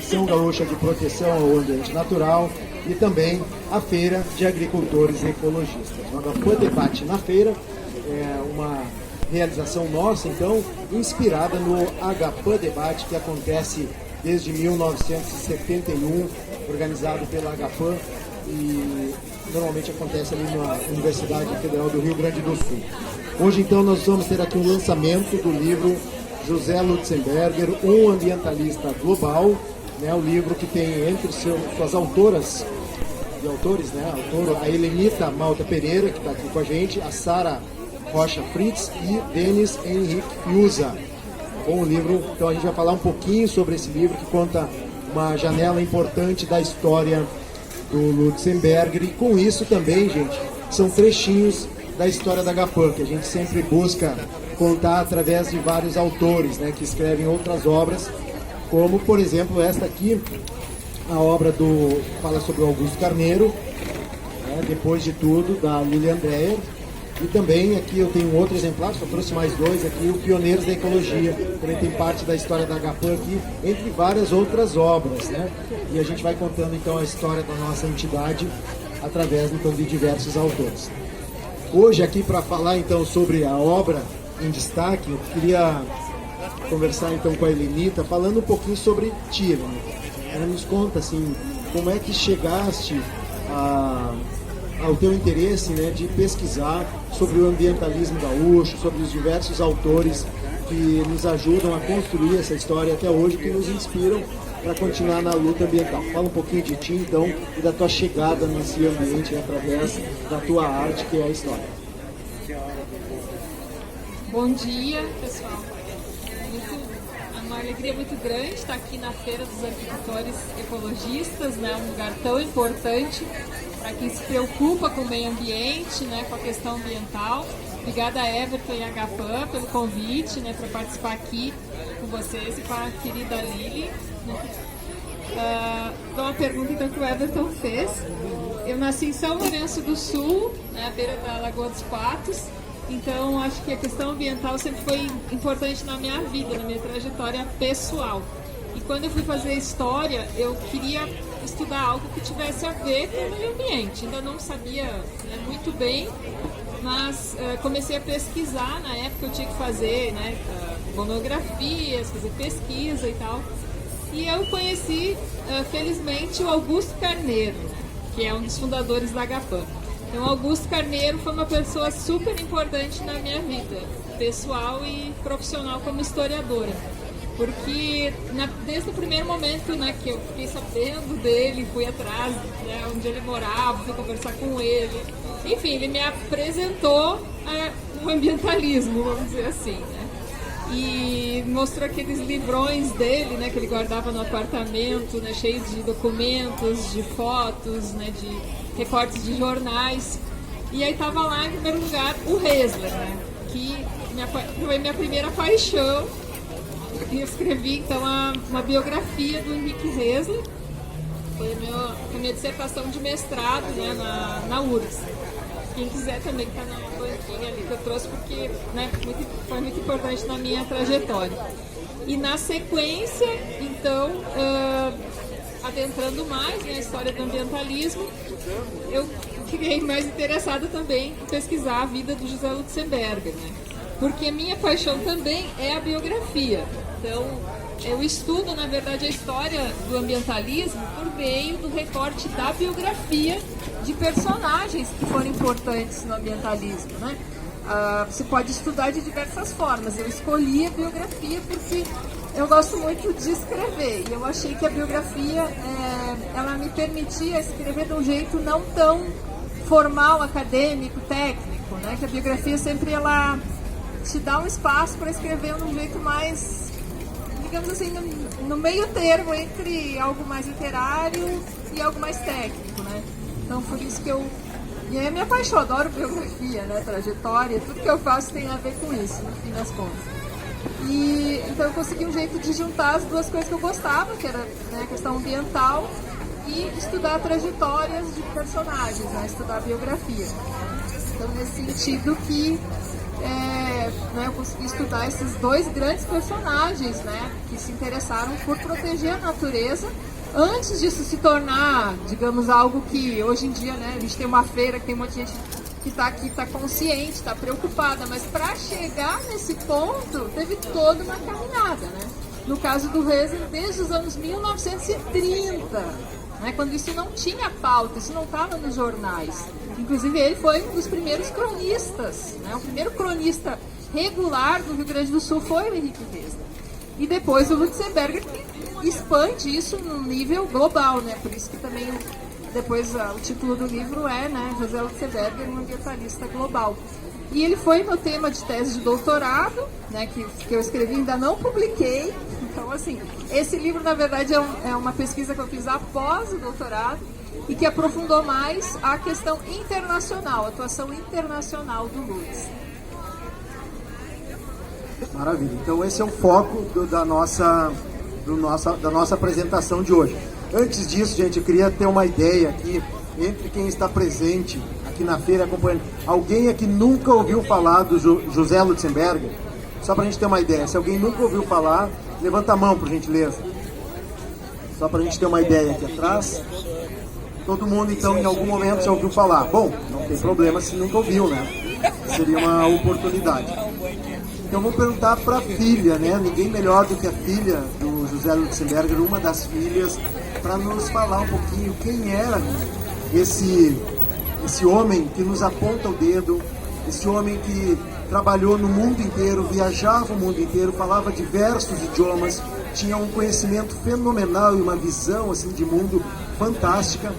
Associação Gaúcha de Proteção ao Ambiente Natural e também a Feira de Agricultores e Ecologistas. O Agapuã Debate na feira é uma realização nossa, então, inspirada no Agapuã Debate, que acontece desde 1971, organizado pela Agapuã e normalmente acontece ali na Universidade Federal do Rio Grande do Sul. Hoje, então, nós vamos ter aqui um lançamento do livro José Lutzenberger, um ambientalista global, né, o livro que tem entre suas autoras e autores, né, a Helenita Malta Pereira, que está aqui com a gente, a Sara Rocha Fritz e Denis Henrique Fiuza. Bom livro, então a gente vai falar um pouquinho sobre esse livro que conta uma janela importante da história do Lutzenberger, e com isso também, gente, são trechinhos da história da Agapuã, que a gente sempre busca contar através de vários autores, né, que escrevem outras obras, como, por exemplo, esta aqui, a obra fala sobre o Augusto Carneiro, né, Depois de Tudo, da Lilian Dreyer. E também aqui eu tenho um outro exemplar, só trouxe mais dois aqui, o Pioneiros da Ecologia, também tem parte da história da Agapuã aqui, entre várias outras obras, né? E a gente vai contando então a história da nossa entidade através então de diversos autores. Hoje aqui para falar então sobre a obra em destaque, eu queria conversar então com a Helenita, falando um pouquinho sobre ti, né? Ela nos conta assim, como é que chegaste ao teu interesse, né, de pesquisar sobre o ambientalismo gaúcho, sobre os diversos autores que nos ajudam a construir essa história até hoje, que nos inspiram para continuar na luta ambiental. Fala um pouquinho de ti, então, e da tua chegada nesse ambiente através da tua arte, que é a história. Bom dia, pessoal. É uma alegria muito grande estar aqui na Feira dos Agricultores Ecologistas, né, um lugar tão importante para quem se preocupa com o meio ambiente, né, com a questão ambiental. Obrigada a Everton e a Agapuã pelo convite, né, para participar aqui com vocês e com a querida Lili. Então, uma pergunta então, que o Everton fez. Eu nasci em São Lourenço do Sul, né, à beira da Lagoa dos Patos, então acho que a questão ambiental sempre foi importante na minha vida, na minha trajetória pessoal. E quando eu fui fazer história, eu queria estudar algo que tivesse a ver com o meio ambiente. Ainda não sabia, né, muito bem, mas comecei a pesquisar. Na época eu tinha que fazer, né, monografias, fazer pesquisa e tal. E eu conheci, felizmente, o Augusto Carneiro, que é um dos fundadores da Agapuã. Então, o Augusto Carneiro foi uma pessoa super importante na minha vida, pessoal e profissional como historiadora. Porque desde o primeiro momento, né, que eu fiquei sabendo dele, fui atrás, né, onde ele morava, fui conversar com ele. Enfim, ele me apresentou o ambientalismo, vamos dizer assim, né? E mostrou aqueles livrões dele, né, que ele guardava no apartamento, né, cheios de documentos, de fotos, né, de recortes de jornais. E aí estava lá, em primeiro lugar, o Hesler, né, que foi minha primeira paixão. E escrevi então uma biografia do Henrique Hesler, foi a minha dissertação de mestrado, né, na URGS. Quem quiser também está na banquinha ali que eu trouxe, porque, né, foi muito importante na minha trajetória. E na sequência, então, adentrando mais na história do ambientalismo, eu fiquei mais interessada também em pesquisar a vida do José Lutzenberger, né? Porque minha paixão também é a biografia. Então, eu estudo, na verdade, a história do ambientalismo por meio do recorte da biografia de personagens que foram importantes no ambientalismo, né? Você pode estudar de diversas formas. Eu escolhi a biografia porque eu gosto muito de escrever. E eu achei que a biografia, ela me permitia escrever de um jeito não tão formal, acadêmico, técnico, né? Que a biografia sempre ela te dá um espaço para escrever de um jeito mais, digamos assim, no meio termo entre algo mais literário e algo mais técnico, né? Então, por isso que eu me apaixono, adoro biografia, né? Trajetória, tudo que eu faço tem a ver com isso, no fim das contas. E então eu consegui um jeito de juntar as duas coisas que eu gostava, que era, né, a questão ambiental e estudar trajetórias de personagens, né? Estudar biografia. Então, nesse sentido que eu consegui estudar esses dois grandes personagens, né, que se interessaram por proteger a natureza antes disso se tornar, digamos, algo que hoje em dia, né, a gente tem uma feira que tem um monte de gente que está aqui, está consciente, está preocupada, mas para chegar nesse ponto teve toda uma caminhada, né? No caso do Reisner, desde os anos 1930, né, quando isso não tinha pauta, isso não estava nos jornais. Inclusive ele foi um dos primeiros cronistas, né? O primeiro cronista regular do Rio Grande do Sul foi o Henrique Reisner. E depois o Lutzenberger que expande isso no nível global, né? Por isso que também depois o título do livro é, né, José Lutzenberger, um ambientalista global. E ele foi meu tema de tese de doutorado, né, que eu escrevi, ainda não publiquei. Então, assim, esse livro, na verdade, é uma pesquisa que eu fiz após o doutorado e que aprofundou mais a questão internacional, a atuação internacional do Lutz. Maravilha. Então, esse é o foco da nossa apresentação de hoje. Antes disso, gente, eu queria ter uma ideia aqui, entre quem está presente aqui na feira acompanhando. Alguém aqui nunca ouviu falar do José Lutzenberger? Só para a gente ter uma ideia. Se alguém nunca ouviu falar, levanta a mão, por gentileza. Só para a gente ter uma ideia aqui atrás. Todo mundo, então, em algum momento já ouviu falar. Bom, não tem problema se nunca ouviu, né? Seria uma oportunidade. Então, vou perguntar para a filha, né? Ninguém melhor do que a filha do José Lutzenberger, uma das filhas, para nos falar um pouquinho quem era esse homem que nos aponta o dedo, esse homem que trabalhou no mundo inteiro, viajava o mundo inteiro, falava diversos idiomas, tinha um conhecimento fenomenal e uma visão assim de mundo fantástica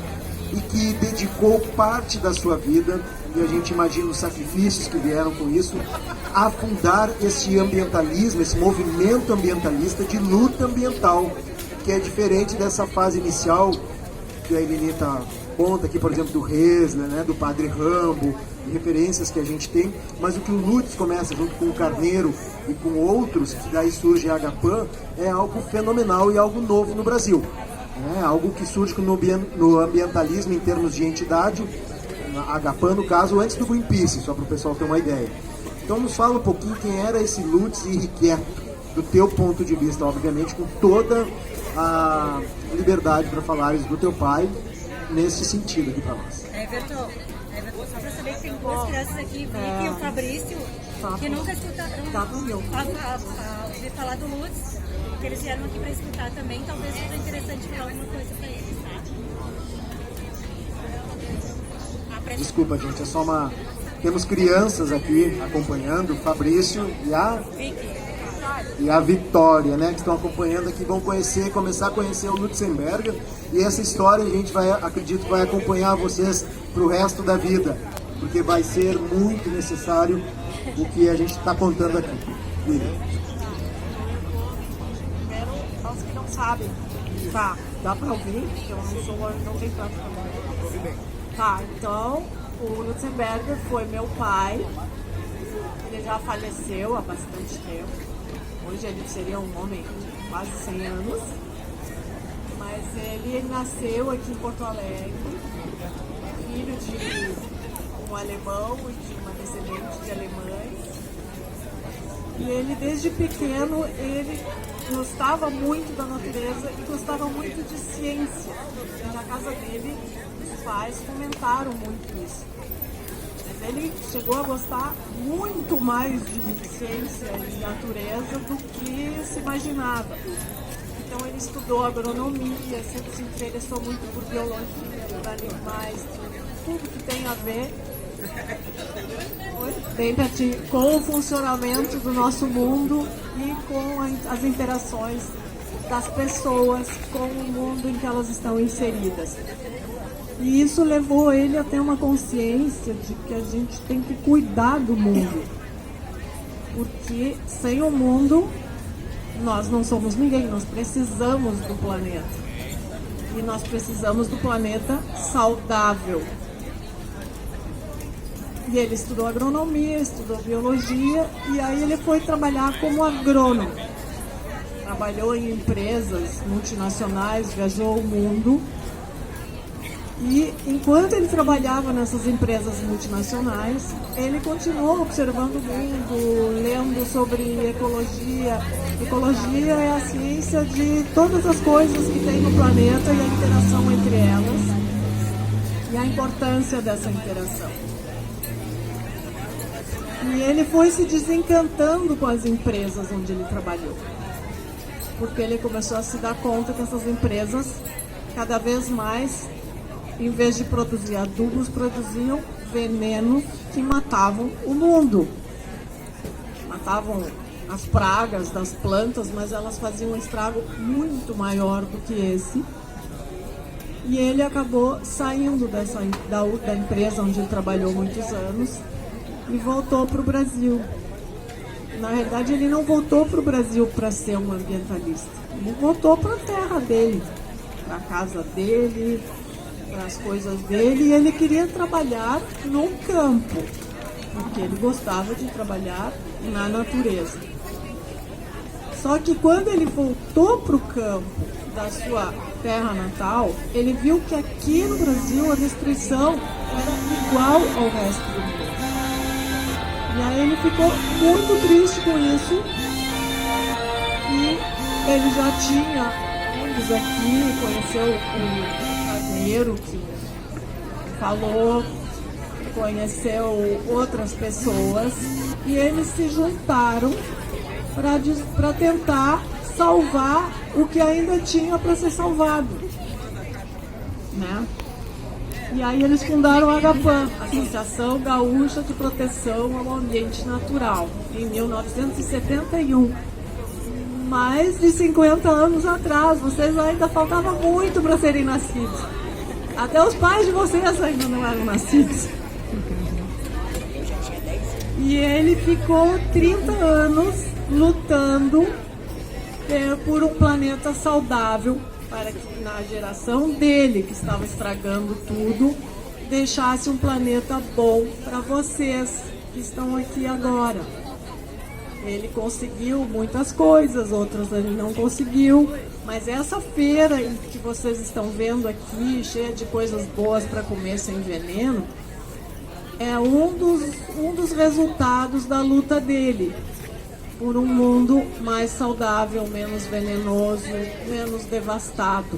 e que dedicou parte da sua vida, e a gente imagina os sacrifícios que vieram com isso, a fundar esse ambientalismo, esse movimento ambientalista de luta ambiental, que é diferente dessa fase inicial que a Elenita conta aqui, por exemplo, do Reisner, né, do Padre Rambo, referências que a gente tem, mas o que o Lutz começa junto com o Carneiro e com outros, que daí surge a Agapan, é algo fenomenal e algo novo no Brasil. É algo que surge no ambientalismo em termos de entidade, a Agapan, no caso, antes do Greenpeace, só para o pessoal ter uma ideia. Então nos fala um pouquinho quem era esse Lutz Henriqueto, do teu ponto de vista, obviamente, com toda a liberdade para falares do teu pai, nesse sentido aqui para nós. Everton, só para saber que tem duas crianças aqui, Vicky e o Fabrício, que nunca escutaram ouvir falar do Lutz, que eles vieram aqui para escutar também, talvez seja interessante falar alguma coisa para eles, tá? Desculpa, gente, é só uma... Temos crianças aqui acompanhando, o Fabrício e a Vitória, né, que estão acompanhando aqui, vão começar a conhecer o Lutzenberger, e essa história a gente acredito que vai acompanhar vocês para o resto da vida, porque vai ser muito necessário o que a gente está contando aqui. Primeiro, aos que não sabem, tá, dá para ouvir, porque eu não tenho tanto também. Tá, então, o Lutzenberger foi meu pai, ele já faleceu há bastante tempo. Hoje ele seria um homem de quase 100 anos, mas ele nasceu aqui em Porto Alegre, filho de um alemão e de uma descendente de alemães. E ele, desde pequeno, ele gostava muito da natureza e gostava muito de ciência. E na casa dele, os pais fomentaram muito isso. Ele chegou a gostar muito mais de ciência e natureza do que se imaginava. Então ele estudou agronomia, sempre se interessou muito por biologia, por animais, tudo que tem a ver com o funcionamento do nosso mundo e com as interações das pessoas com o mundo em que elas estão inseridas. E isso levou ele a ter uma consciência de que a gente tem que cuidar do mundo. Porque sem o mundo, nós não somos ninguém, nós precisamos do planeta. E nós precisamos do planeta saudável. E ele estudou agronomia, estudou biologia, e aí ele foi trabalhar como agrônomo. Trabalhou em empresas multinacionais, viajou o mundo. E enquanto ele trabalhava nessas empresas multinacionais, ele continuou observando o mundo, lendo sobre ecologia. Ecologia é a ciência de todas as coisas que tem no planeta e a interação entre elas e a importância dessa interação. E ele foi se desencantando com as empresas onde ele trabalhou, porque ele começou a se dar conta que essas empresas, cada vez mais, em vez de produzir adubos, produziam veneno que matavam o mundo. Matavam as pragas das plantas, mas elas faziam um estrago muito maior do que esse. E ele acabou saindo da empresa onde ele trabalhou muitos anos e voltou para o Brasil. Na verdade, ele não voltou para o Brasil para ser um ambientalista. Ele voltou para a terra dele, para a casa dele, para as coisas dele, e ele queria trabalhar no campo, porque ele gostava de trabalhar na natureza. Só que quando ele voltou para o campo da sua terra natal, ele viu que aqui no Brasil a destruição era igual ao resto do mundo. E aí ele ficou muito triste com isso, e ele já tinha amigos aqui, conheceu o caseiro que falou, conheceu outras pessoas, e eles se juntaram para tentar salvar o que ainda tinha para ser salvado, né? E aí eles fundaram a AGAPAN, Associação Gaúcha de Proteção ao Ambiente Natural, em 1971. Mais de 50 anos atrás, vocês ainda faltava muito para serem nascidos. Até os pais de vocês ainda não eram nascidos. E ele ficou 30 anos lutando por um planeta saudável, para que na geração dele, que estava estragando tudo, deixasse um planeta bom para vocês que estão aqui agora. Ele conseguiu muitas coisas, outras ele não conseguiu, mas essa feira que vocês estão vendo aqui, cheia de coisas boas para comer sem veneno, é um dos resultados da luta dele por um mundo mais saudável, menos venenoso, menos devastado,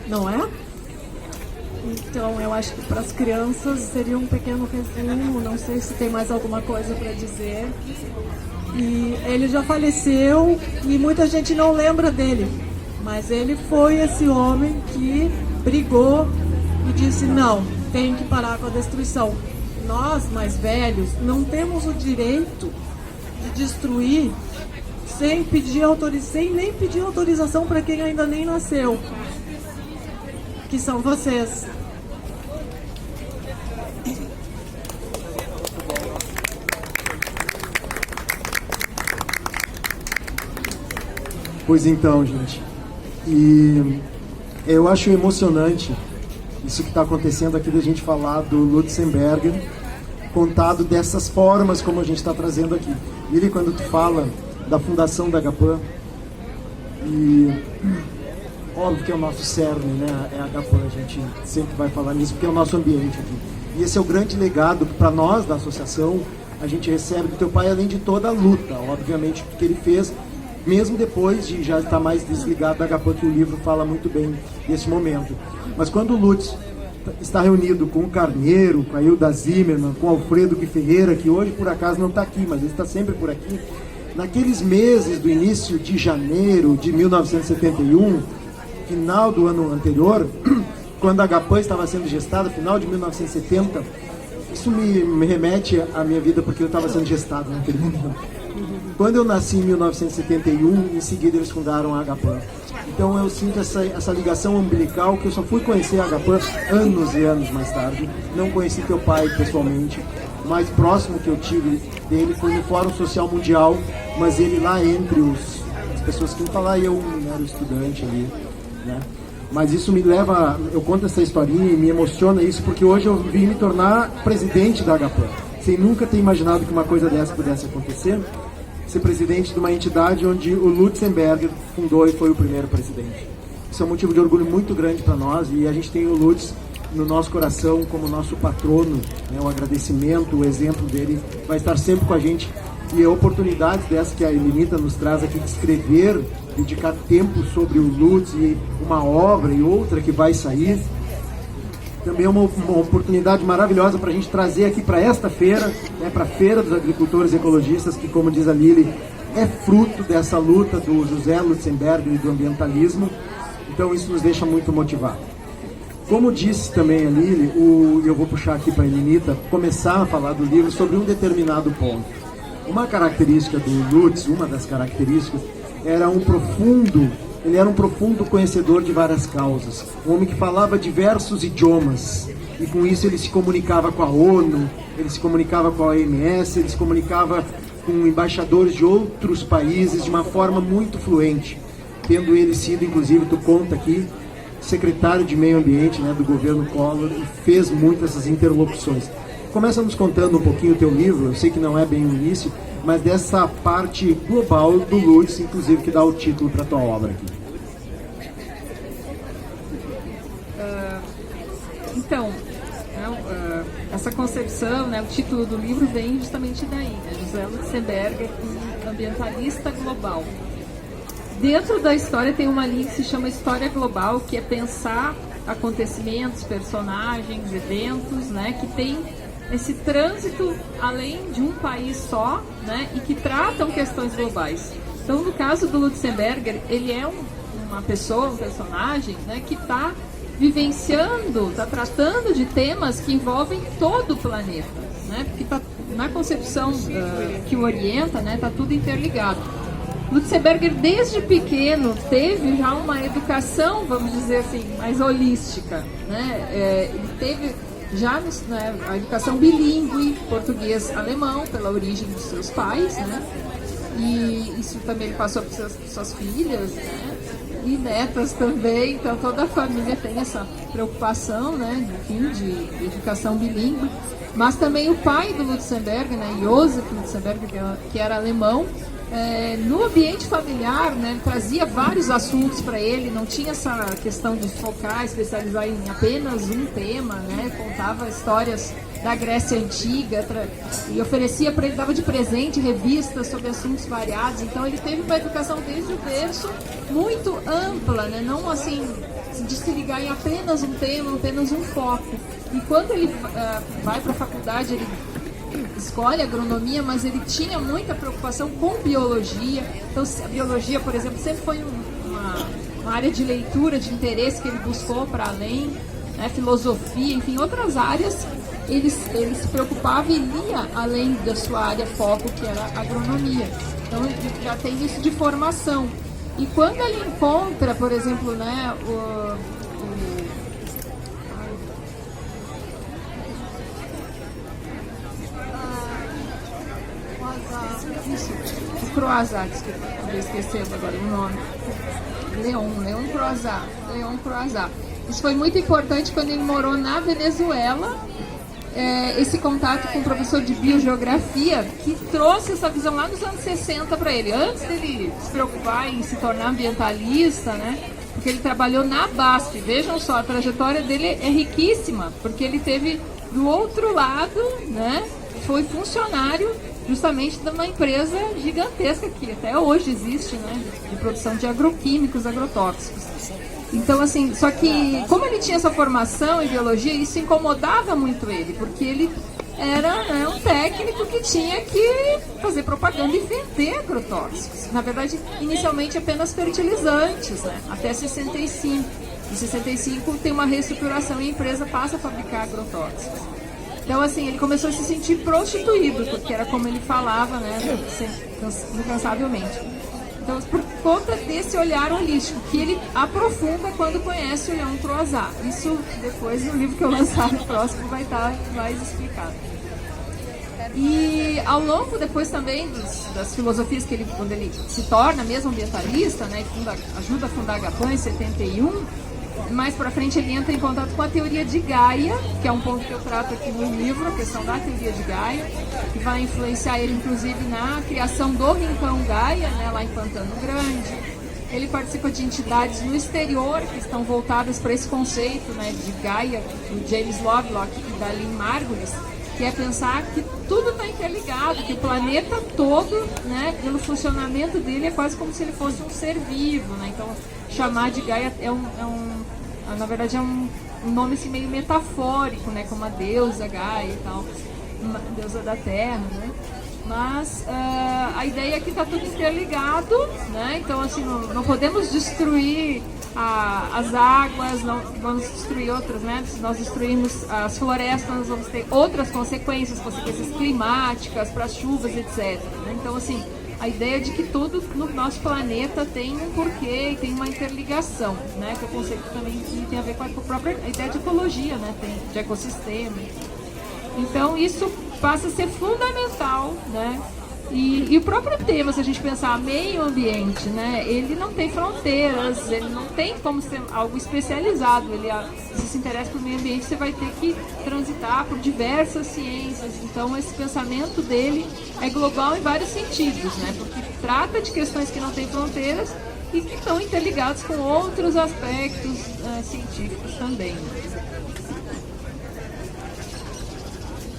não é? Então, eu acho que para as crianças seria um pequeno resumo, não sei se tem mais alguma coisa para dizer. E ele já faleceu e muita gente não lembra dele, mas ele foi esse homem que brigou e disse: não, tem que parar com a destruição. Nós, mais velhos, não temos o direito de destruir sem nem pedir autorização para quem ainda nem nasceu, que são vocês. Pois então, gente, e eu acho emocionante isso que está acontecendo aqui, da gente falar do Lutzenberger contado dessas formas como a gente está trazendo aqui. Ele, quando tu fala da fundação da AGAPAN, e óbvio que é o nosso cerne, né? É a AGAPAN, a gente sempre vai falar nisso, porque é o nosso ambiente aqui. E esse é o grande legado que, para nós da associação, a gente recebe do teu pai, além de toda a luta, obviamente, que ele fez, mesmo depois de já estar mais desligado da AGAPAN, que o livro fala muito bem desse momento. Mas quando o Lutz está reunido com o Carneiro, com a Hilda Zimmermann, com o Alfredo Ferreira, que hoje por acaso não está aqui, mas ele está sempre por aqui, naqueles meses do início de janeiro de 1971, final do ano anterior, quando a AGAPAN estava sendo gestada, final de 1970, isso me remete à minha vida, porque eu estava sendo gestado naquele momento. Quando eu nasci em 1971, em seguida eles fundaram a AGAPAN. Então eu sinto essa ligação umbilical, que eu só fui conhecer a AGAPAN anos e anos mais tarde. Não conheci teu pai pessoalmente. O mais próximo que eu tive dele foi no Fórum Social Mundial, mas ele lá entre as pessoas que iam falar, eu era o estudante ali, né? Mas isso me leva, eu conto essa historinha e me emociona isso, porque hoje eu vim me tornar presidente da AGAPAN, sem nunca ter imaginado que uma coisa dessa pudesse acontecer. Ser presidente de uma entidade onde o Lutzenberger fundou e foi o primeiro presidente. Isso é um motivo de orgulho muito grande para nós, e a gente tem o Lutz no nosso coração como nosso patrono, né? O agradecimento, o exemplo dele vai estar sempre com a gente. E oportunidades dessas que a Elenita nos traz aqui de escrever, dedicar tempo sobre o Lutz e uma obra e outra que vai sair. Também é uma oportunidade maravilhosa para a gente trazer aqui para esta feira, né, para a Feira dos Agricultores Ecologistas, que, como diz a Lili, é fruto dessa luta do José Lutzenberger e do ambientalismo. Então isso nos deixa muito motivados. Como disse também a Lili, eu vou puxar aqui para a Elenita, começar a falar do livro sobre um determinado ponto. Uma característica do Lutz, uma das características, ele era um profundo conhecedor de várias causas. Um homem que falava diversos idiomas. E com isso ele se comunicava com a ONU, ele se comunicava com a OMS, ele se comunicava com embaixadores de outros países de uma forma muito fluente. Tendo ele sido, inclusive, tu conta aqui, secretário de Meio Ambiente, né, do governo Collor, e fez muitas essas interlocuções. Começa nos contando um pouquinho o teu livro, eu sei que não é bem o início, mas dessa parte global do Lutz, inclusive, que dá o título para a tua obra aqui. Essa concepção, né, o título do livro vem justamente daí, né, José Lutzenberger, ambientalista global. Dentro da história tem uma linha que se chama História Global, que é pensar acontecimentos, personagens, eventos, né, que tem esse trânsito além de um país só, né, e que tratam questões globais. Então, no caso do Lutzenberger, ele é uma pessoa, um personagem, né, que está vivenciando, está tratando de temas que envolvem todo o planeta, né, porque tá, na concepção que o orienta, né, está tudo interligado. Lutzenberger, desde pequeno, teve já uma educação, vamos dizer assim, mais holística, né? Ele teve já a educação bilíngue, português-alemão, pela origem dos seus pais, né? E isso também ele passou para suas filhas, né? E netas também, então toda a família tem essa preocupação, né? Enfim, de educação bilíngue. Mas também o pai do Lutzenberger, né? Josef Lutzenberger, que era alemão, no ambiente familiar, né, trazia vários assuntos para ele, não tinha essa questão de focar, especializar em apenas um tema, né, contava histórias da Grécia Antiga e oferecia para ele, dava de presente revistas sobre assuntos variados. Então ele teve uma educação desde o berço muito ampla, né, não assim de se ligar em apenas um tema, apenas um foco. E quando ele vai para a faculdade, ele escolhe agronomia, mas ele tinha muita preocupação com biologia. Então, a biologia, por exemplo, sempre foi uma área de leitura, de interesse que ele buscou para além, né? Filosofia, enfim, outras áreas. Ele se preocupava e lia além da sua área foco, que era a agronomia. Então, ele já tem isso de formação. E quando ele encontra, por exemplo, né, o Croazat, desculpa, estou esquecendo agora o nome. Leon Croazat. Isso foi muito importante quando ele morou na Venezuela. Esse contato com o professor de biogeografia, que trouxe essa visão lá nos anos 60 para ele, antes dele se preocupar em se tornar ambientalista, né? Porque ele trabalhou na BASF. Vejam só, a trajetória dele é riquíssima, porque ele teve do outro lado, né? Foi funcionário justamente de uma empresa gigantesca que até hoje existe, né, de produção de agroquímicos, agrotóxicos. Então, assim, só que como ele tinha essa formação em biologia, isso incomodava muito ele, porque ele era, né, um técnico que tinha que fazer propaganda e vender agrotóxicos. Na verdade, inicialmente apenas fertilizantes, né, até 65. Em 65 tem uma reestruturação e a empresa passa a fabricar agrotóxicos. Então, assim, ele começou a se sentir prostituído, porque era como ele falava, né, incansavelmente. Então, por conta desse olhar holístico, que ele aprofunda quando conhece o Leon Croazat. Isso, depois, no livro que eu lançar no próximo, vai estar mais explicado. E, ao longo, depois também, das filosofias que ele, quando ele se torna mesmo ambientalista, né, ajuda a fundar a GAPAN em 71, mais para frente ele entra em contato com a teoria de Gaia, que é um ponto que eu trato aqui no livro, a questão da teoria de Gaia, que vai influenciar ele inclusive na criação do Rincão Gaia, né, lá em Pantano Grande. ele participa de entidades no exterior que estão voltadas para esse conceito, né, de Gaia, do James Lovelock e da Lynn Margulis, que é pensar que tudo está interligado, que o planeta todo, né, pelo funcionamento dele, é quase como se ele fosse um ser vivo, né? Então, chamar de Gaia na verdade, é um nome assim, meio metafórico, né, como a deusa Gaia e tal, a deusa da Terra, né? Mas a ideia é que está tudo interligado, né? Então, assim, não podemos destruir as águas, não vamos destruir outras, né? Se nós destruirmos as florestas, nós vamos ter outras consequências climáticas, para as chuvas, etc. Né? Então, assim, a ideia de que tudo no nosso planeta tem um porquê e tem uma interligação, né? Que é o conceito também que tem a ver com a própria ideia de ecologia, né? Tem de ecossistema. Então, isso passa a ser fundamental, né? E o próprio tema, se a gente pensar meio ambiente, né, ele não tem fronteiras, ele não tem como ser algo especializado. Se se interessa por meio ambiente, você vai ter que transitar por diversas ciências. Então, esse pensamento dele é global em vários sentidos, né, porque trata de questões que não têm fronteiras e que estão interligados com outros aspectos científicos também.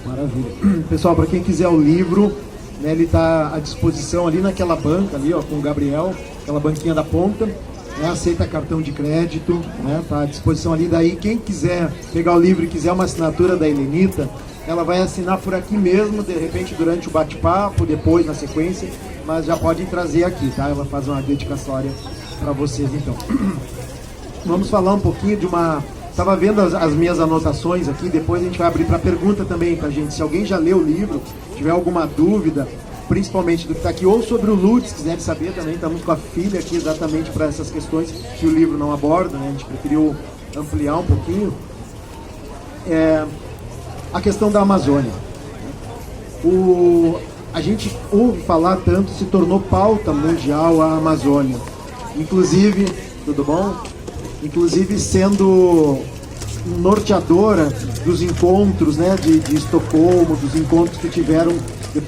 Maravilha. Pessoal, para quem quiser o livro, né, ele está à disposição ali naquela banca ali, ó, com o Gabriel, aquela banquinha da ponta, né, aceita cartão de crédito, né, tá à disposição ali. Daí quem quiser pegar o livro e quiser uma assinatura da Helenita, ela vai assinar por aqui mesmo, de repente durante o bate-papo, depois na sequência, mas já pode trazer aqui, tá? Ela faz uma dedicatória para vocês, então. Vamos falar um pouquinho de uma... Estava vendo as minhas anotações aqui, depois a gente vai abrir para pergunta também para a gente. Se alguém já leu o livro, tiver alguma dúvida, principalmente do que está aqui, ou sobre o Lutz, quiser saber também, estamos com a filha aqui exatamente para essas questões que o livro não aborda, né? A gente preferiu ampliar um pouquinho. A questão da Amazônia. A gente ouve falar tanto, se tornou pauta mundial a Amazônia. Inclusive, tudo bom? Inclusive sendo norteadora dos encontros, né, de Estocolmo, dos encontros que tiveram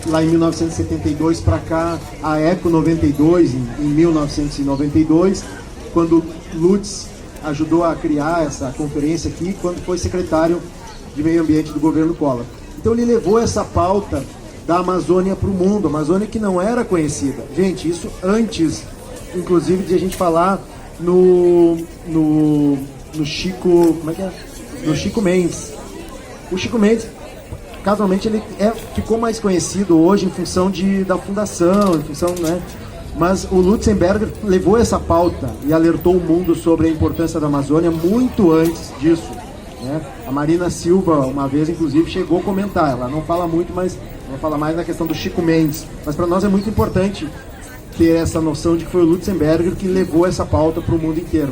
lá em 1972 para cá, a Eco 92 em 1992, quando Lutz ajudou a criar essa conferência aqui, quando foi secretário de Meio Ambiente do governo Collor. Então ele levou essa pauta da Amazônia para o mundo, Amazônia que não era conhecida. Gente, isso antes, inclusive, de a gente falar no Chico, como é que é? No Chico Mendes. O Chico Mendes, casualmente, ele ficou mais conhecido hoje em função da fundação, em função, né? Mas o Lutzenberger levou essa pauta e alertou o mundo sobre a importância da Amazônia muito antes disso, né? A Marina Silva, uma vez, inclusive, chegou a comentar. Ela não fala muito, mas ela fala mais na questão do Chico Mendes. Mas para nós é muito importante ter essa noção de que foi o Lutzenberger que levou essa pauta para o mundo inteiro.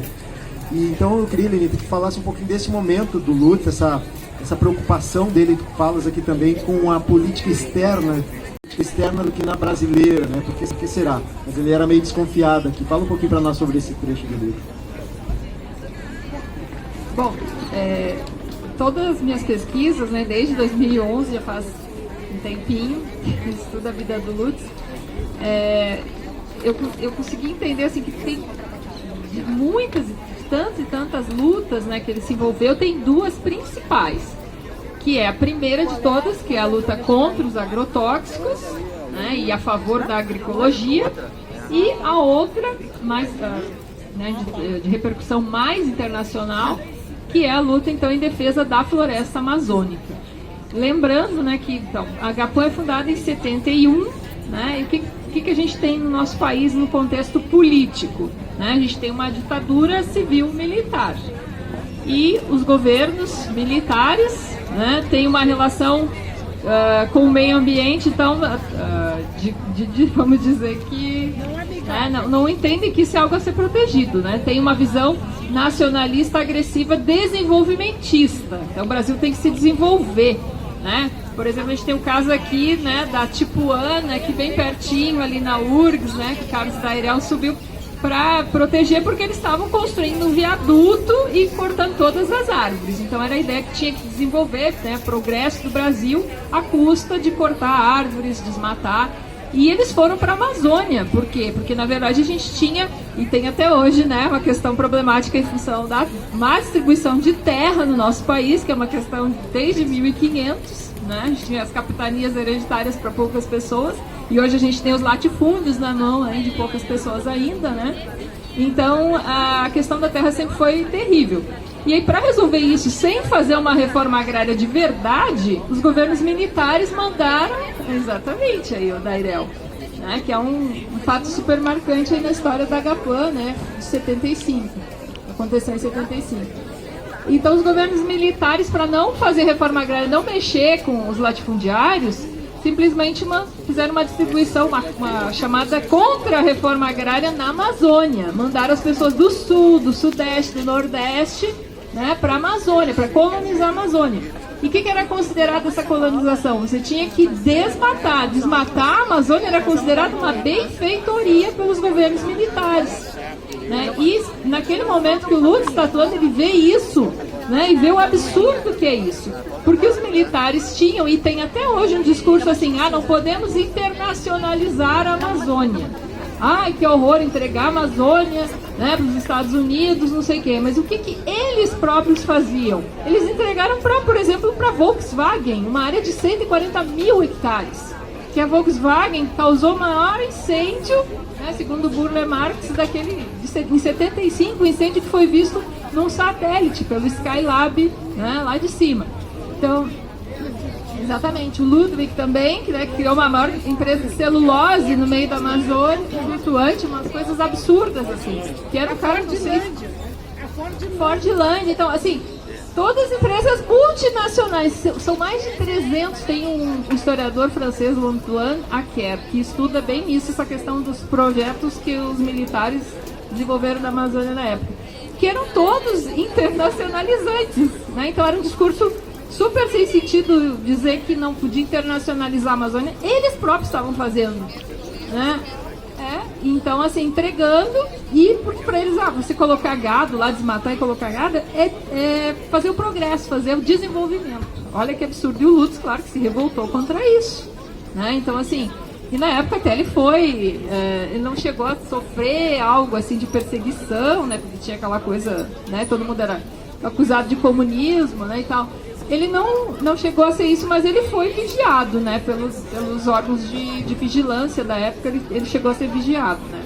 E então eu queria, Helenita, que falasse um pouquinho desse momento do Lutz, essa preocupação dele, que falas aqui também, com a política externa do que na brasileira, né? Por que será? Mas ele era meio desconfiado aqui. Fala um pouquinho para nós sobre esse trecho do livro. Bom, todas as minhas pesquisas, né, desde 2011, já faz um tempinho, que estudo a vida do Lutz, eu consegui entender assim, que tem tantas e tantas lutas, né, que ele se envolveu. Tem duas principais, que é a primeira de todas, que é a luta contra os agrotóxicos, né, e a favor da agroecologia, e a outra, mais, né, de repercussão mais internacional, que é a luta então em defesa da floresta amazônica. Lembrando, né, que então, a Agapan é fundada em 71, né, e o que a gente tem no nosso país no contexto político? Né? A gente tem uma ditadura civil-militar e os governos militares, né, têm uma relação com o meio ambiente, então, vamos dizer que não entendem que isso é algo a ser protegido, né? Tem uma visão nacionalista, agressiva, desenvolvimentista. Então o Brasil tem que se desenvolver, né? Por exemplo, a gente tem o caso aqui, né, da Tipuana, que bem pertinho ali na URGS, né, que Carlos Dairel subiu para proteger, porque eles estavam construindo um viaduto e cortando todas as árvores. Então era a ideia que tinha que desenvolver, né, progresso do Brasil à custa de cortar árvores, desmatar. E eles foram para a Amazônia. Por quê? Porque, na verdade, a gente tinha, e tem até hoje, né, uma questão problemática em função da má distribuição de terra no nosso país, que é uma questão desde 1500, né? A gente tinha as capitanias hereditárias para poucas pessoas, e hoje a gente tem os latifúndios na mão, né, de poucas pessoas ainda, né? Então, a questão da terra sempre foi terrível. E aí, para resolver isso sem fazer uma reforma agrária de verdade, os governos militares mandaram, exatamente, aí o Dairel, né, que é um fato super marcante aí na história da Agapan, né, de 75, aconteceu em 75. Então, os governos militares, para não fazer reforma agrária, não mexer com os latifundiários, simplesmente fizeram uma distribuição, uma chamada contra-reforma agrária na Amazônia. Mandaram as pessoas do sul, do sudeste, do nordeste, né, para a Amazônia, para colonizar a Amazônia. E o que era considerado essa colonização? Você tinha que desmatar. Desmatar a Amazônia era considerado uma benfeitoria pelos governos militares. Né? E naquele momento que o Lutz está atuando, ele vê isso, né? E vê o absurdo que é isso. Porque os militares tinham, e tem até hoje um discurso assim, não podemos internacionalizar a Amazônia. Ai, que horror entregar a Amazônia, né, para os Estados Unidos, não sei o quê. Mas o que eles próprios faziam? Eles entregaram, por exemplo, para a Volkswagen, uma área de 140 mil hectares. Que a Volkswagen causou o maior incêndio, né, segundo o Burle Marx, em 75, um incêndio que foi visto num satélite pelo Skylab, né, lá de cima. Então, exatamente, o Ludwig também, que, né, criou uma maior empresa de celulose no meio da Amazônia, flutuante, umas coisas absurdas, assim, que era o cara de Fordland. Então, assim, todas as empresas multinacionais, são mais de 300, tem um historiador francês, o Antoine Acker, que estuda bem isso, essa questão dos projetos que os militares desenvolveram na Amazônia na época, que eram todos internacionalizantes, né? Então era um discurso super sem sentido dizer que não podia internacionalizar a Amazônia, eles próprios estavam fazendo, né? Então, assim, entregando, e porque para eles, você colocar gado lá, desmatar e colocar gado, é fazer o progresso, fazer o desenvolvimento. Olha que absurdo. E o Lutz, claro, que se revoltou contra isso, né? Então, assim, e na época até ele não chegou a sofrer algo assim de perseguição, né? Porque tinha aquela coisa, né? Todo mundo era acusado de comunismo, né? E tal. Ele não chegou a ser isso, mas ele foi vigiado, né, pelos órgãos de vigilância da época, ele chegou a ser vigiado, né.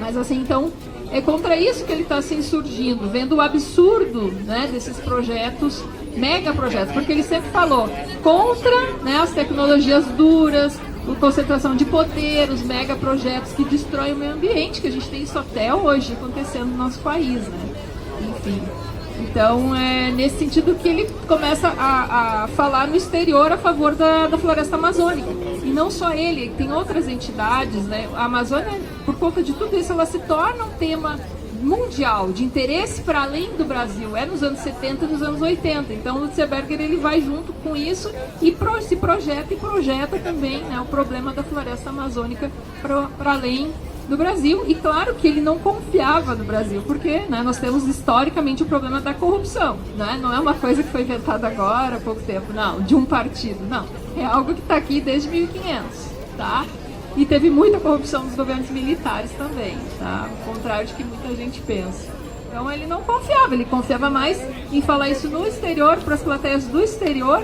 Mas assim, então, é contra isso que ele está se insurgindo, vendo o absurdo, né, desses projetos, megaprojetos, porque ele sempre falou contra, né, as tecnologias duras, a concentração de poder, os megaprojetos que destroem o meio ambiente, que a gente tem isso até hoje acontecendo no nosso país, né, enfim. Então, é nesse sentido que ele começa a falar no exterior a favor da floresta amazônica. E não só ele, tem outras entidades, né? A Amazônia, por conta de tudo isso, ela se torna um tema mundial, de interesse para além do Brasil. Nos anos 70 e nos anos 80. Então, o Lutzenberger, ele vai junto com isso e se projeta também, né, o problema da floresta amazônica para além do Brasil. E claro que ele não confiava no Brasil, porque, né, nós temos historicamente o problema da corrupção, né? Não é uma coisa que foi inventada agora, há pouco tempo, não, de um partido, não. É algo que está aqui desde 1500, tá? E teve muita corrupção dos governos militares também, tá? Ao contrário de que muita gente pensa. Então ele não confiava, ele confiava mais em falar isso no exterior, para as plateias do exterior,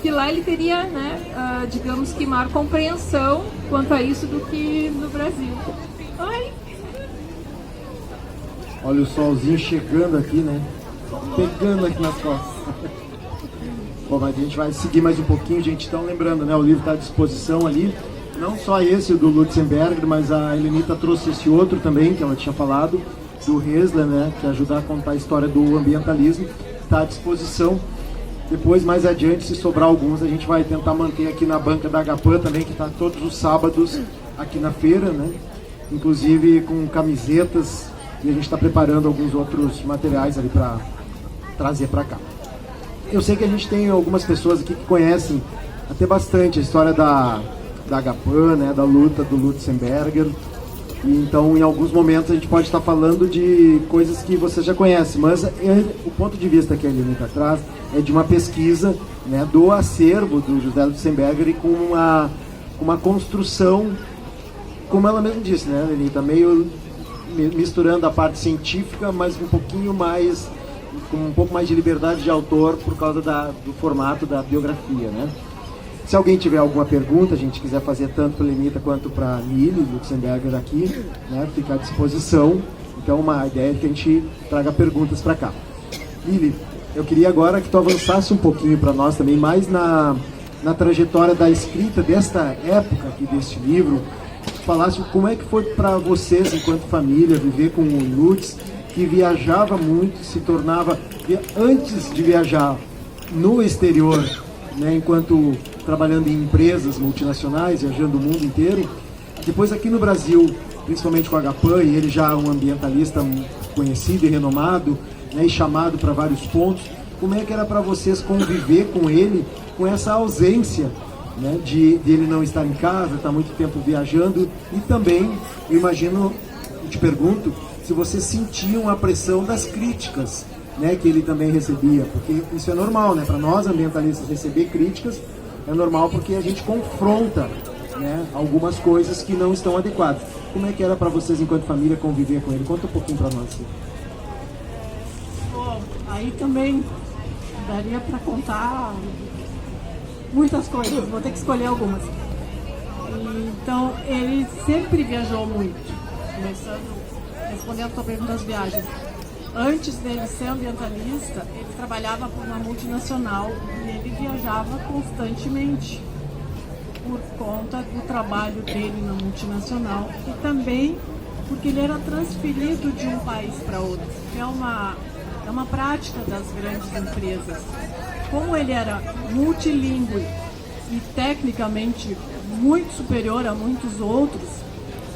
que lá ele teria, né, digamos que maior compreensão quanto a isso do que no Brasil. Olha o solzinho chegando aqui, né? Pegando aqui nas costas. Bom, mas a gente vai seguir mais um pouquinho, gente. Então, lembrando, né? O livro está à disposição ali. Não só esse do Lutzenberger, mas a Helenita trouxe esse outro também, que ela tinha falado, do Hessler, né? Que ajuda a contar a história do ambientalismo. Está à disposição. Depois, mais adiante, se sobrar alguns, a gente vai tentar manter aqui na banca da Agapan também, que está todos os sábados aqui na feira, né? Inclusive com camisetas, e a gente está preparando alguns outros materiais ali para trazer para cá. Eu sei que a gente tem algumas pessoas aqui que conhecem até bastante a história da Agapan, né, da luta do Lutzenberger, e então em alguns momentos a gente pode estar falando de coisas que você já conhece, mas o ponto de vista que a Helenita traz é de uma pesquisa, né, do acervo do José Lutzenberger, e com uma construção, como ela mesma disse, né, Lenita, meio misturando a parte científica, mas um pouquinho mais, com um pouco mais de liberdade de autor por causa do formato da biografia, né? Se alguém tiver alguma pergunta, a gente quiser fazer tanto para a Lenita quanto para a Lili Lutzenberger aqui, né, fica à disposição. Então, uma ideia é que a gente traga perguntas para cá. Lili, eu queria agora que tu avançasse um pouquinho para nós também, mais na trajetória da escrita desta época aqui, deste livro, falasse como é que foi para vocês, enquanto família, viver com o Lutz, que viajava muito, se tornava, antes de viajar no exterior, né, enquanto trabalhando em empresas multinacionais, viajando o mundo inteiro, depois aqui no Brasil, principalmente com a Agapan, e ele já é um ambientalista conhecido e renomado, né, e chamado para vários pontos, como é que era para vocês conviver com ele, com essa ausência, né, de ele não estar em casa, estar muito tempo viajando, e também, eu imagino, eu te pergunto, se vocês sentiam a pressão das críticas, né, que ele também recebia, porque isso é normal, né, para nós ambientalistas receber críticas é normal porque a gente confronta, né, algumas coisas que não estão adequadas. Como é que era para vocês enquanto família conviver com ele? Conta um pouquinho para nós. Bom, aí também daria para contar muitas coisas, vou ter que escolher algumas. Então, ele sempre viajou muito, respondendo a tua pergunta das viagens. Antes dele ser ambientalista, ele trabalhava por uma multinacional e ele viajava constantemente por conta do trabalho dele na multinacional e também porque ele era transferido de um país para outro. É uma prática das grandes empresas. Como ele era multilingüe e tecnicamente muito superior a muitos outros,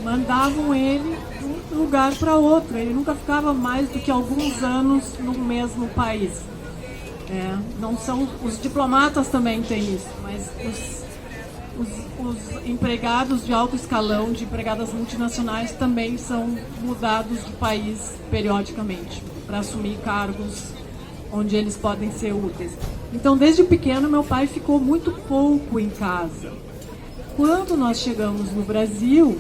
mandavam ele de um lugar para outro. Ele nunca ficava mais do que alguns anos no mesmo país. Não são, os diplomatas também têm isso, mas os empregados de alto escalão, de empregadas multinacionais, também são mudados de país periodicamente para assumir cargos onde eles podem ser úteis. Então, desde pequeno, meu pai ficou muito pouco em casa. Quando nós chegamos no Brasil,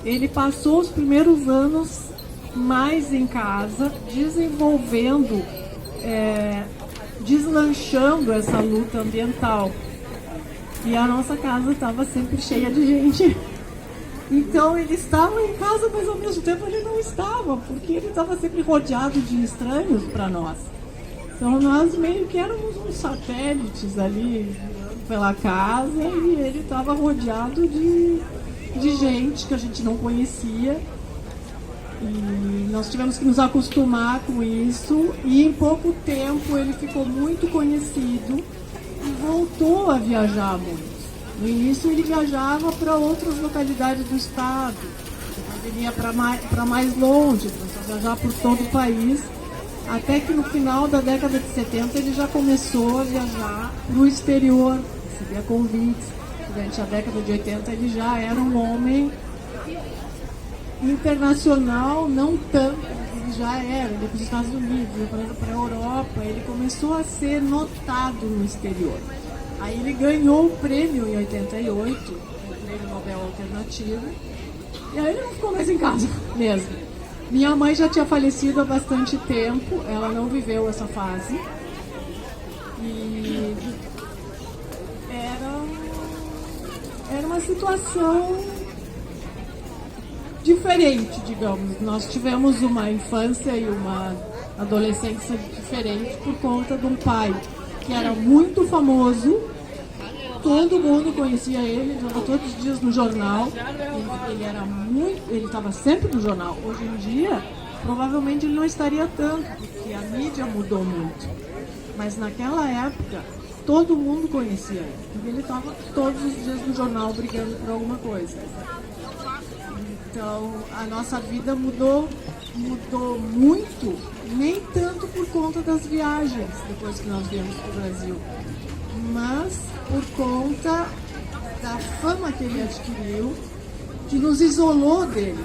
ele passou os primeiros anos mais em casa, desenvolvendo, deslanchando essa luta ambiental. E a nossa casa estava sempre cheia de gente. Então ele estava em casa, mas ao mesmo tempo ele não estava, porque ele estava sempre rodeado de estranhos para nós. Então nós meio que éramos uns satélites ali pela casa e ele estava rodeado de gente que a gente não conhecia. E nós tivemos que nos acostumar com isso e em pouco tempo ele ficou muito conhecido e voltou a viajar muito. No início ele viajava para outras localidades do estado, depois ele ia para mais longe, começou a viajar por todo o país, até que no final da década de 70 ele já começou a viajar para o exterior, recebia convites. Durante a década de 80 ele já era um homem internacional, não tanto, ele já era, ele ia para os Estados Unidos, ia para a Europa, ele começou a ser notado no exterior. Aí ele ganhou o prêmio em 88, o Prêmio Nobel Alternativo, e aí ele não ficou mais em casa mesmo. Minha mãe já tinha falecido há bastante tempo, ela não viveu essa fase, e era uma situação diferente, digamos. Nós tivemos uma infância e uma adolescência diferente por conta de um pai que era muito famoso, todo mundo conhecia ele, estava todos os dias no jornal, ele estava sempre no jornal. Hoje em dia, provavelmente ele não estaria tanto, porque a mídia mudou muito. Mas naquela época, todo mundo conhecia ele, porque ele estava todos os dias no jornal brigando por alguma coisa. Então, a nossa vida mudou muito, nem tanto por conta das viagens, depois que nós viemos para o Brasil, mas por conta da fama que ele adquiriu, que nos isolou dele.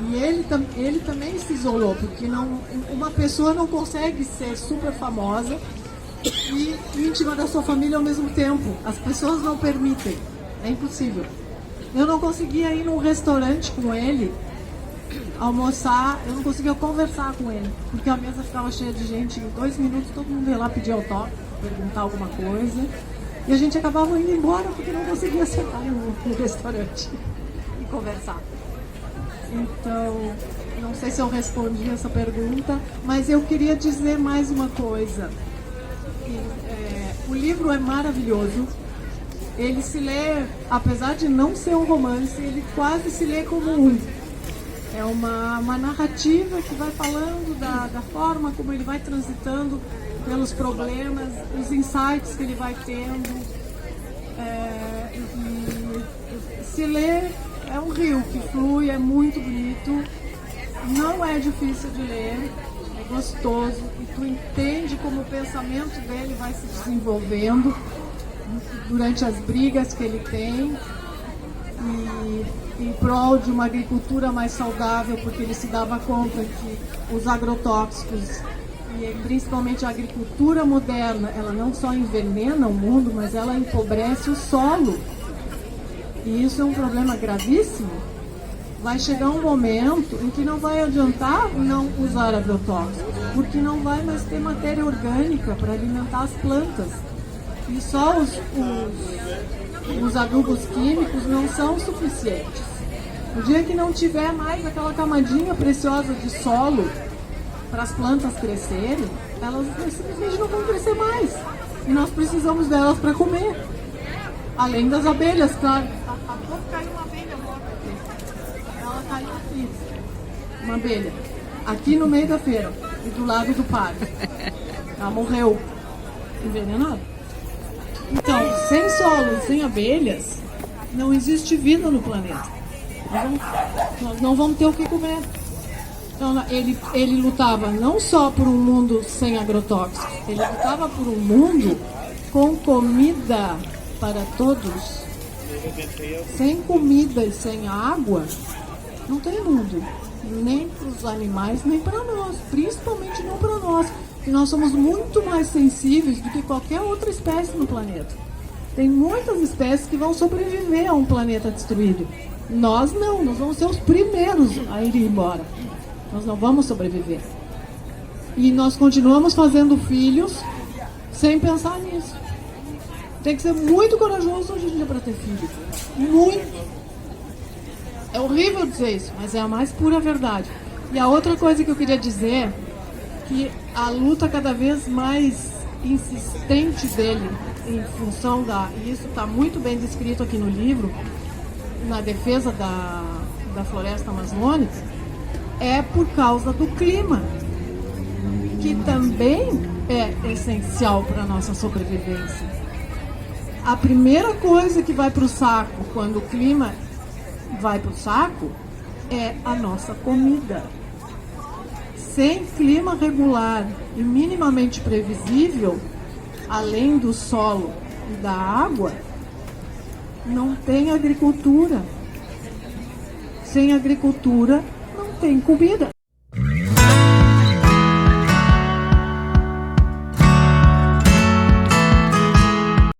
E ele também se isolou, porque uma pessoa não consegue ser super famosa e íntima da sua família ao mesmo tempo. As pessoas não permitem, é impossível. Eu não conseguia ir num restaurante com ele, almoçar, eu não conseguia conversar com ele, porque a mesa ficava cheia de gente, em 2 minutos todo mundo ia lá pedir autógrafo, perguntar alguma coisa, e a gente acabava indo embora porque não conseguia sentar no restaurante e conversar. Então, não sei se eu respondi essa pergunta, mas eu queria dizer mais uma coisa. O livro é maravilhoso. Ele se lê, apesar de não ser um romance, ele quase se lê como um. É uma narrativa que vai falando da forma como ele vai transitando pelos problemas, os insights que ele vai tendo. E se lê, é um rio que flui, é muito bonito, não é difícil de ler, é gostoso, e tu entende como o pensamento dele vai se desenvolvendo durante as brigas que ele tem, e em prol de uma agricultura mais saudável, porque ele se dava conta que os agrotóxicos, e principalmente a agricultura moderna, ela não só envenena o mundo, mas ela empobrece o solo. E isso é um problema gravíssimo. Vai chegar um momento em que não vai adiantar não usar agrotóxicos, porque não vai mais ter matéria orgânica para alimentar as plantas. E só os adubos químicos não são suficientes. No dia que não tiver mais aquela camadinha preciosa de solo para as plantas crescerem, elas simplesmente não vão crescer mais. E nós precisamos delas para comer. Além das abelhas, claro. Acabou de cair uma abelha morta aqui. Ela caiu aqui. Uma abelha. Aqui no meio da feira. E do lado do parque. Ela morreu. Envenenada. Então, sem solo e sem abelhas, não existe vida no planeta. Nós não vamos ter o que comer. Então, ele lutava não só por um mundo sem agrotóxicos, ele lutava por um mundo com comida para todos. Sem comida e sem água, não tem mundo. Nem para os animais, nem para nós. Principalmente não para nós. E nós somos muito mais sensíveis do que qualquer outra espécie no planeta. Tem muitas espécies que vão sobreviver a um planeta destruído. Nós não, nós vamos ser os primeiros a ir embora. Nós não vamos sobreviver. E nós continuamos fazendo filhos sem pensar nisso. Tem que ser muito corajoso hoje em dia para ter filho. Muito. É horrível dizer isso, mas é a mais pura verdade. E a outra coisa que eu queria dizer, que a luta cada vez mais insistente dele em função e isso está muito bem descrito aqui no livro, na defesa da floresta amazônica, é por causa do clima, que também é essencial para a nossa sobrevivência. A primeira coisa que vai para o saco quando o clima vai para o saco é a nossa comida. Sem clima regular e minimamente previsível, além do solo e da água, não tem agricultura. Sem agricultura, não tem comida.